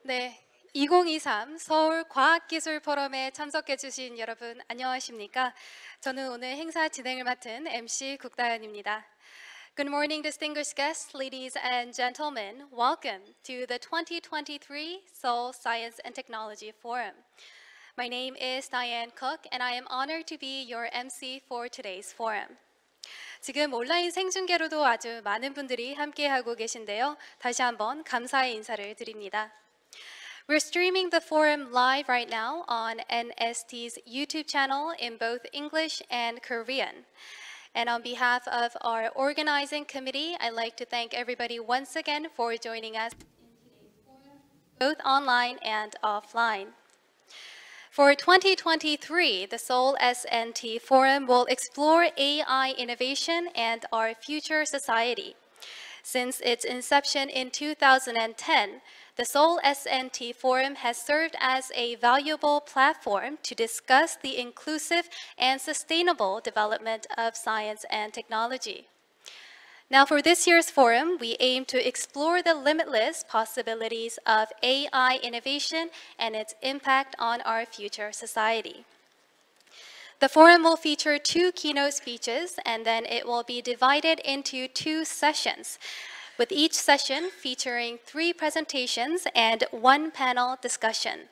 네, 2023 서울 과학기술 포럼에 참석해 주신 여러분 안녕하십니까? 저는 오늘 행사 진행을 맡은 MC 국다연입니다. Good morning, distinguished guests, ladies and gentlemen. Welcome to the 2023 Seoul Science and Technology Forum. My name is Diane Cook, and I am honored to be your MC for today's forum. 지금 온라인 생중계로도 아주 많은 분들이 함께하고 계신데요. 다시 한번 감사의 인사를 드립니다. We're streaming the forum live right now on NST's YouTube channel in both English and Korean. And on behalf of our organizing committee, I'd like to thank everybody once again for joining us in today's forum, both online and offline. For 2023, the Seoul SNT Forum will explore AI innovation and our future society. Since its inception in 2010, the Seoul SNT Forum has served as a valuable platform to discuss the inclusive and sustainable development of science and technology. Now, for this year's forum, we aim to explore the limitless possibilities of AI innovation and its impact on our future society. The forum will feature 2 keynote speeches, and then it will be divided into 2 sessions, with each session featuring 3 presentations and 1 panel discussion.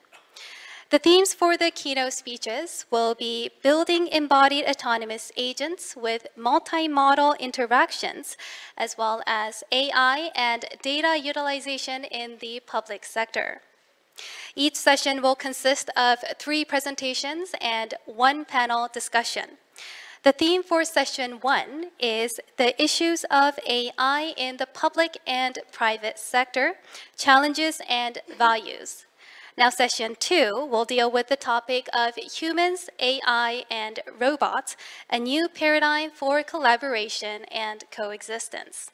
The themes for the keynote speeches will be building embodied autonomous agents with multimodal interactions, as well as AI and data utilization in the public sector. Each session will consist of 3 presentations and 1 panel discussion. The theme for session 1 is the issues of AI in the public and private sector, challenges and values. Now, session 2 will deal with the topic of humans, AI, and robots, a new paradigm for collaboration and coexistence.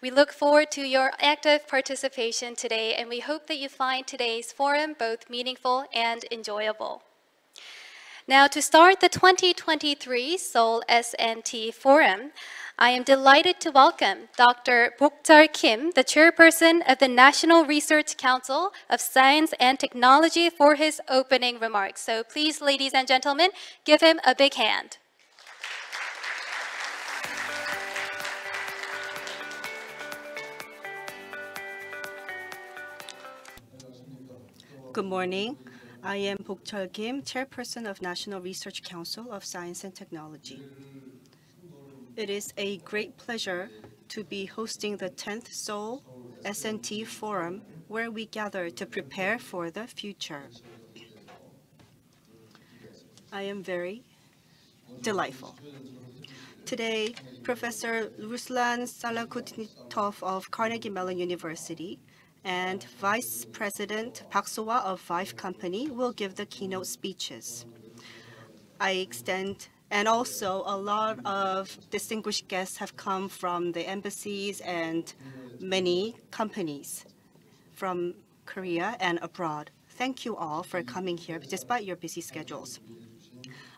We look forward to your active participation today, and we hope that you find today's forum both meaningful and enjoyable. Now, to start the 2023 Seoul SNT Forum, I am delighted to welcome Dr. Bok-chul Kim, the chairperson of the National Research Council of Science and Technology, for his opening remarks. So please, ladies and gentlemen, give him a big hand. Good morning. I am Bok-chul Kim, chairperson of National Research Council of Science and Technology. It is a great pleasure to be hosting the 10th Seoul SNT Forum, where we gather to prepare for the future. I am very delightful. Today, Professor Ruslan Salakutnitov of Carnegie Mellon University and Vice President Park So-hwa of Vive Company will give the keynote speeches. And also a lot of distinguished guests have come from the embassies and many companies from Korea and abroad. Thank you all for coming here despite your busy schedules.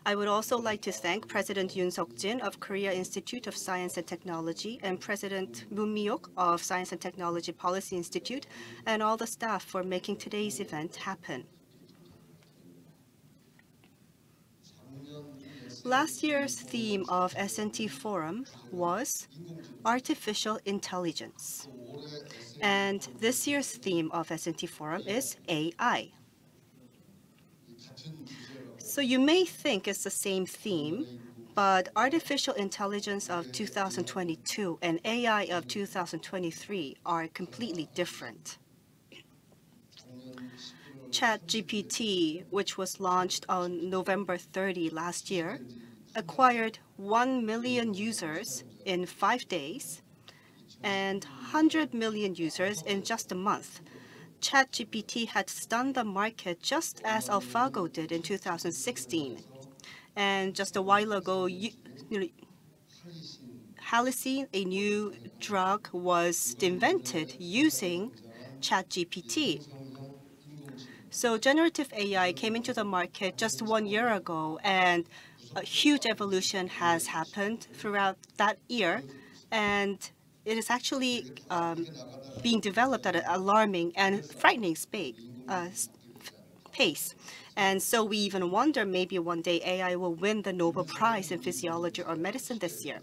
I would also like to thank President Yoon Seok-jin of Korea Institute of Science and Technology and President Moon Mi-ok of Science and Technology Policy Institute and all the staff for making today's event happen. Last year's theme of SNT Forum was Artificial Intelligence. And this year's theme of SNT Forum is AI. So you may think it's the same theme, but artificial intelligence of 2022 and AI of 2023 are completely different. ChatGPT, which was launched on November 30 last year, acquired 1 million users in 5 days and 100 million users in just a month. ChatGPT had stunned the market just as AlphaGo did in 2016. And just a while ago, Halicine, a new drug, was invented using ChatGPT. So generative AI came into the market just 1 year ago, and a huge evolution has happened throughout that year. And it is actually being developed at an alarming and frightening pace. And so we even wonder maybe one day AI will win the Nobel Prize in physiology or medicine this year.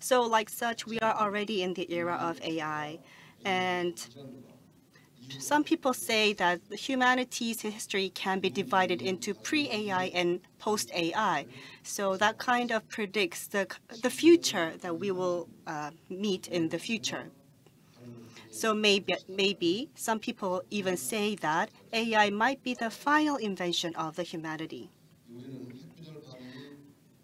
So like such, we are already in the era of AI. And some people say that humanity's history can be divided into pre-AI and post-AI. So that kind of predicts the future that we will meet in the future. So maybe some people even say that AI might be the final invention of the humanity.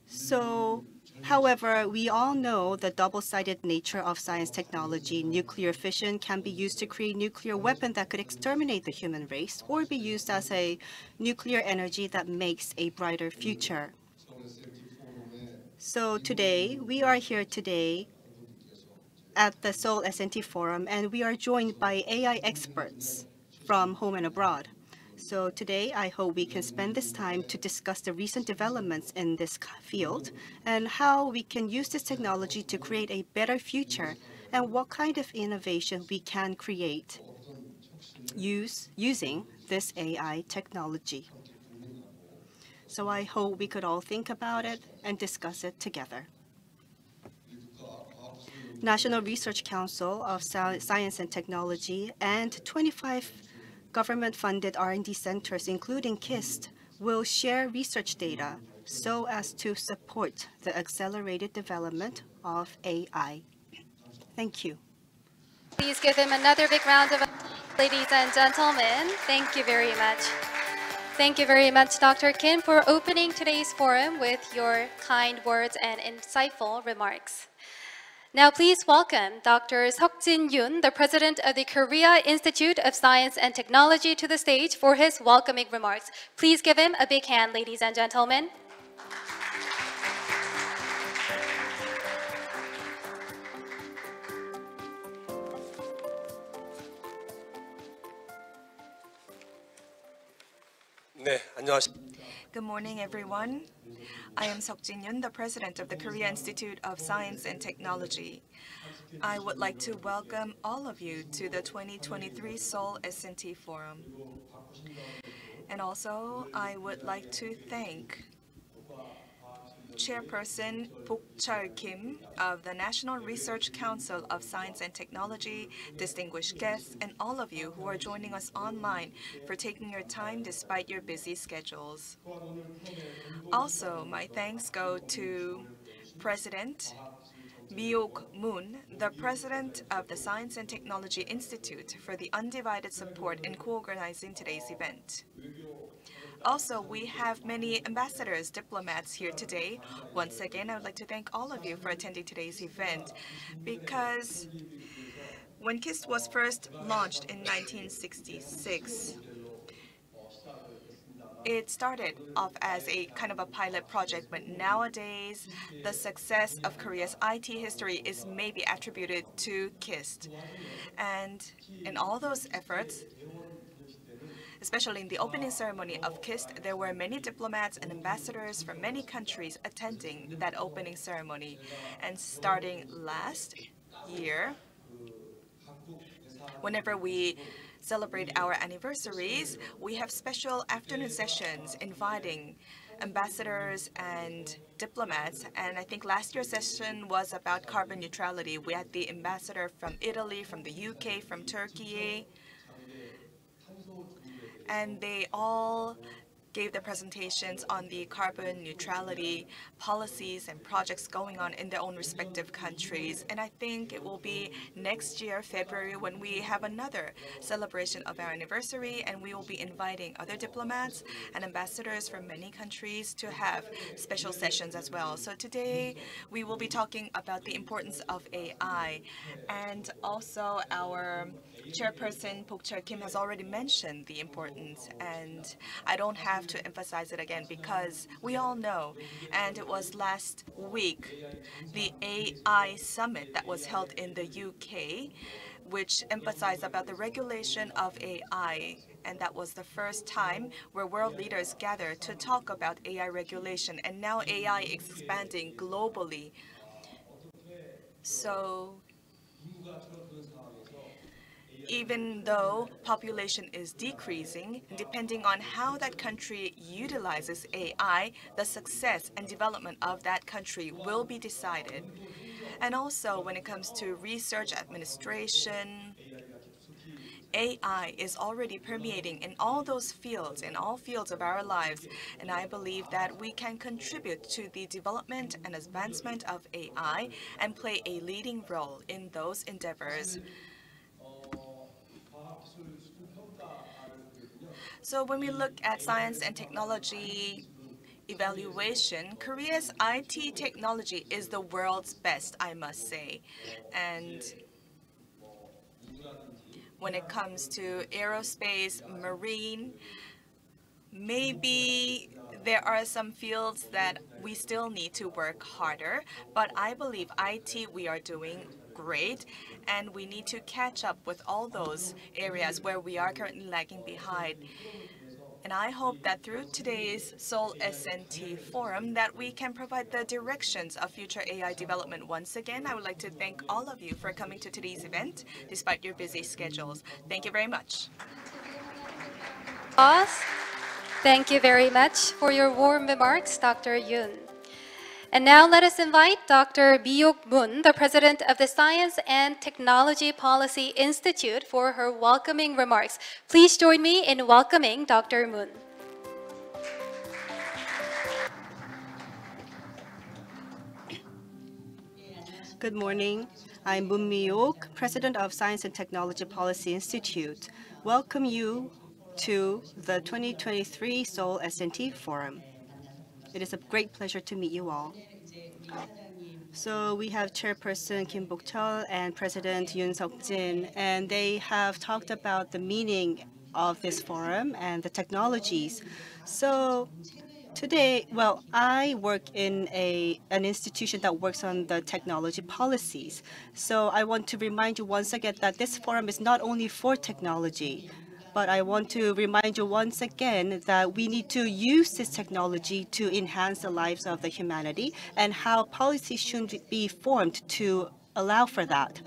So, however, we all know the double-sided nature of science technology. Nuclear fission can be used to create nuclear weapon that could exterminate the human race, or be used as a nuclear energy that makes a brighter future. So today, we are here today at the Seoul S&T Forum, and we are joined by AI experts from home and abroad. So today, I hope we can spend this time to discuss the recent developments in this field and how we can use this technology to create a better future and what kind of innovation we can create using this AI technology. So I hope we could all think about it and discuss it together. National Research Council of Science and Technology and 25 government-funded R&D centers, including KIST, will share research data so as to support the accelerated development of AI. Thank you. Please give him another big round of applause, ladies and gentlemen. Thank you very much. Thank you very much, Dr. Kim, for opening today's forum with your kind words and insightful remarks. Now please welcome Dr. Seokjin Yoon, the president of the Korea Institute of Science and Technology, to the stage for his welcoming remarks. Please give him a big hand, ladies and gentlemen. 네, 안녕하십니까. Good morning, everyone. I am Seokjin Yoon, the president of the Korea Institute of Science and Technology. I would like to welcome all of you to the 2023 Seoul S&T Forum. And also, I would like to thank Chairperson Bok-cheol Kim of the National Research Council of Science and Technology, distinguished guests, and all of you who are joining us online for taking your time despite your busy schedules. Also, my thanks go to President Mi-ok Moon, the president of the Science and Technology Institute, for the undivided support in co-organizing today's event. Also, we have many ambassadors, diplomats here today. Once again, I would like to thank all of you for attending today's event, because when KIST was first launched in 1966, it started off as a kind of a pilot project, but nowadays the success of Korea's IT history is maybe attributed to KIST. And in all those efforts, especially in the opening ceremony of KIST, there were many diplomats and ambassadors from many countries attending that opening ceremony. And starting last year, whenever we celebrate our anniversaries, we have special afternoon sessions inviting ambassadors and diplomats. And I think last year's session was about carbon neutrality. We had the ambassador from Italy, from the UK, from Turkey, and they all gave their presentations on the carbon neutrality policies and projects going on in their own respective countries. And I think it will be next year, February, when we have another celebration of our anniversary, and we will be inviting other diplomats and ambassadors from many countries to have special sessions as well. So today, we will be talking about the importance of AI. And also, our chairperson, Bok-cheol Kim, has already mentioned the importance, and I don't have to emphasize it again because we all know. And it was last week, the AI summit that was held in the UK, which emphasized about the regulation of AI. And that was the first time where world leaders gathered to talk about AI regulation. And now AI is expanding globally. So Even though population is decreasing, depending on how that country utilizes AI, the success and development of that country will be decided. And also, when it comes to research administration, AI is already permeating in all those fields, in all fields of our lives. And I believe that we can contribute to the development and advancement of AI and play a leading role in those endeavors. So when we look at science and technology evaluation, Korea's IT technology is the world's best, I must say. And when it comes to aerospace, marine, maybe there are some fields that we still need to work harder, but I believe IT, we are doing great, and we need to catch up with all those areas where we are currently lagging behind. And I hope that through today's Seoul SNT Forum that we can provide the directions of future AI development. Once again, I would like to thank all of you for coming to today's event despite your busy schedules. Thank you very much. Pause. Thank you very much for your warm remarks, Dr. Yoon. And now let us invite Dr. Miok Moon, the president of the Science and Technology Policy Institute, for her welcoming remarks. Please join me in welcoming Dr. Moon. Good morning. I'm Moon Mi-ok, President of Science and Technology Policy Institute. Welcome you to the 2023 Seoul SNT Forum. It is a great pleasure to meet you all. So we have Chairperson Kim Bok-chul and President Yoon Seok-jin, and they have talked about the meaning of this forum and the technologies. So today, well, I work in an institution that works on the technology policies. So I want to remind you once again that this forum is not only for technology, but I want to remind you once again that we need to use this technology to enhance the lives of the humanity and how policies should be formed to allow for that.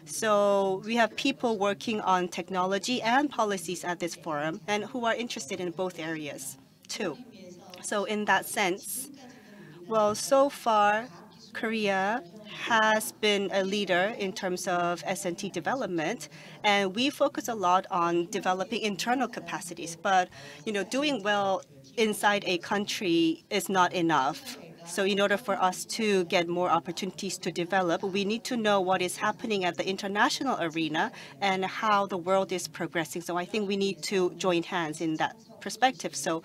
So we have people working on technology and policies at this forum and who are interested in both areas too. So in that sense, well, so far, Korea has been a leader in terms of S&T development, and we focus a lot on developing internal capacities. But, doing well inside a country is not enough. So in order for us to get more opportunities to develop, we need to know what is happening at the international arena and how the world is progressing. So I think we need to join hands in that perspective. So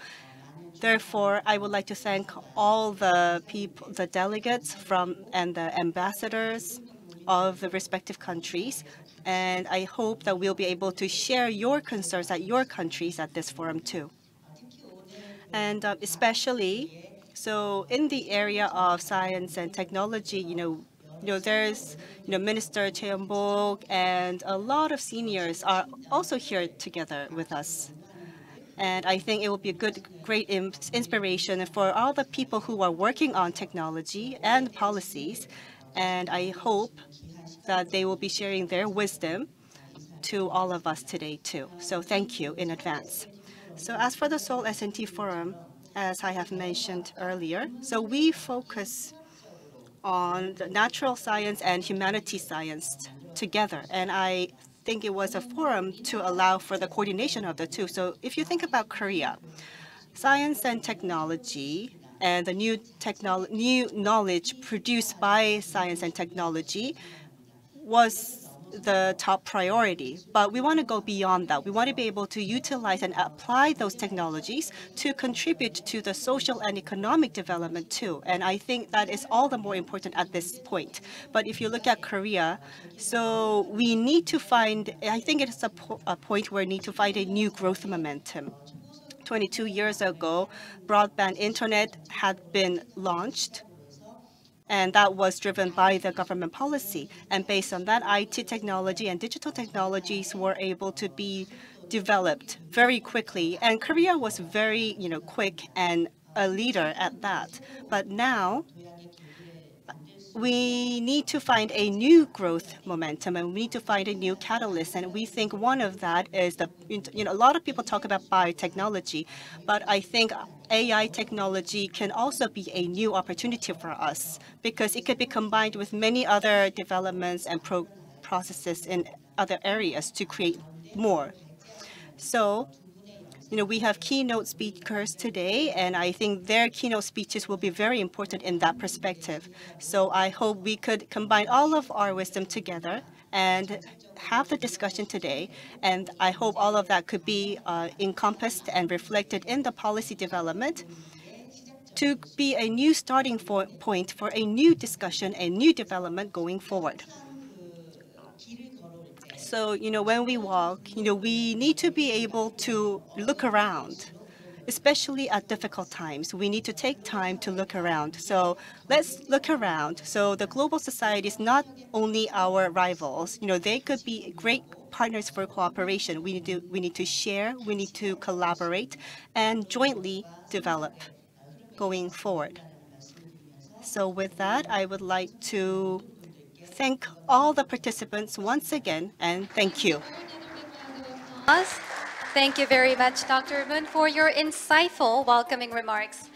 therefore, I would like to thank all the people, the delegates and the ambassadors of the respective countries. And I hope that we'll be able to share your concerns at your countries at this forum too. And especially, so in the area of science and technology, there's Minister Choi Yeon-bok and a lot of seniors are also here together with us. And I think it will be a great inspiration for all the people who are working on technology and policies. And I hope that they will be sharing their wisdom to all of us today too. So thank you in advance. So as for the Seoul S&T Forum, as I have mentioned earlier, so we focus on the natural science and humanities science together. And I think it was a forum to allow for the coordination of the two. So if you think about Korea, science and technology and the new knowledge produced by science and technology was the top priority. But we want to go beyond that. We want to be able to utilize and apply those technologies to contribute to the social and economic development too. And I think that is all the more important at this point. But if you look at Korea, so we need to find, I think it is a point where we need to find a new growth momentum. 22 years ago, broadband internet had been launched, and that was driven by the government policy. And based on that, IT technology and digital technologies were able to be developed very quickly. And Korea was very, quick and a leader at that. But now, we need to find a new growth momentum, and we need to find a new catalyst. And we think one of that is a lot of people talk about biotechnology, but I think AI technology can also be a new opportunity for us because it could be combined with many other developments and processes in other areas to create more. So we have keynote speakers today, and I think their keynote speeches will be very important in that perspective. So I hope we could combine all of our wisdom together and have the discussion today. And I hope all of that could be encompassed and reflected in the policy development to be a new starting point for a new discussion, a new development going forward. So, when we walk, we need to be able to look around, especially at difficult times. We need to take time to look around. So let's look around. So the global society is not only our rivals. They could be great partners for cooperation. We need to share, we need to collaborate, and jointly develop going forward. So with that, I would like to thank all the participants once again, and thank you. Thank you very much, Dr. Moon, for your insightful welcoming remarks.